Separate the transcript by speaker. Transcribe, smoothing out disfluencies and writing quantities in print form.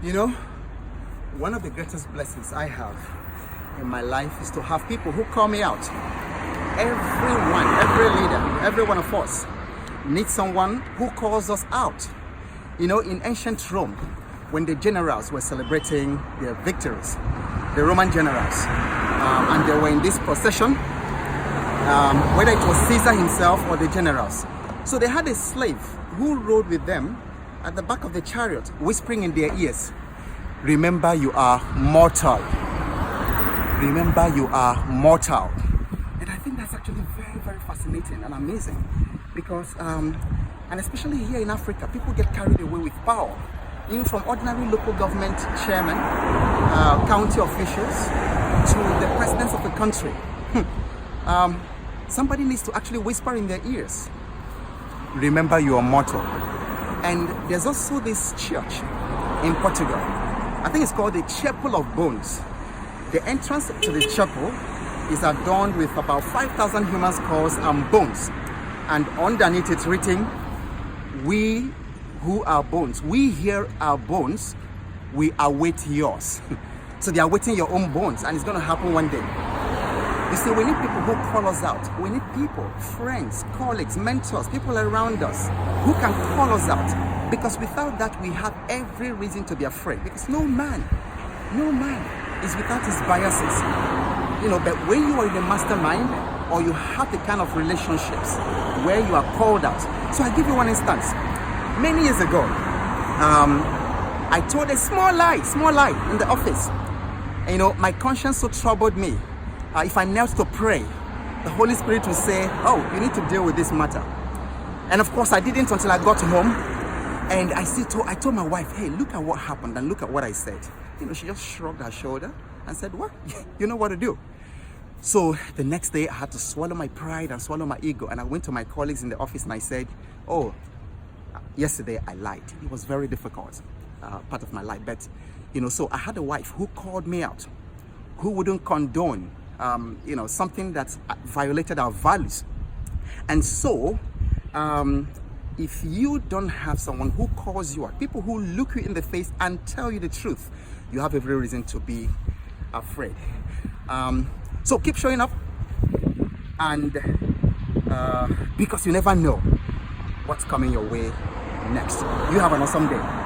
Speaker 1: You know, one of the greatest blessings I have in my life is to have people who call me out. Everyone, every leader, every one of us needs someone who calls us out. You know, in ancient Rome, when the generals were celebrating their victories, the Roman generals, and they were in this procession, whether it was Caesar himself or the generals. So they had a slave who rode with them at the back of the chariot, whispering in their ears, "Remember, you are mortal. Remember, you are mortal." And I think that's actually very, very fascinating and amazing because, and especially here in Africa, people get carried away with power. You know, from ordinary local government chairman, county officials, to the presidents of the country. Somebody needs to actually whisper in their ears, "Remember, you are mortal." And there's also this church in Portugal. I think it's called the Chapel of Bones. The entrance to the chapel is adorned with about 5,000 human skulls and bones. And underneath it's written, "We who are bones, we hear our bones, we await yours." So they are waiting your own bones, and it's going to happen one day. You see, we need people who call us out. We need people, friends, colleagues, mentors, people around us who can call us out. Because without that, we have every reason to be afraid. Because no man is without his biases. You know, but when you are in a mastermind, or you have the kind of relationships where you are called out. So I give you one instance. Many years ago, I told a small lie in the office. And, you know, my conscience so troubled me. If I knelt to pray, the Holy Spirit will say, "Oh, you need to deal with this matter." And of course, I didn't until I got home. And I told my wife, "Hey, look at what happened and look at what I said." You know, she just shrugged her shoulder and said, "What? You know what to do." So the next day, I had to swallow my pride and swallow my ego. And I went to my colleagues in the office and I said, "Oh, yesterday I lied." It was very difficult, part of my life. But, you know, so I had a wife who called me out, who wouldn't condone, you know, something that violated our values. And so, if you don't have someone who calls you out, people who look you in the face and tell you the truth, you have every reason to be afraid. So keep showing up, and because you never know what's coming your way next. You have an awesome day.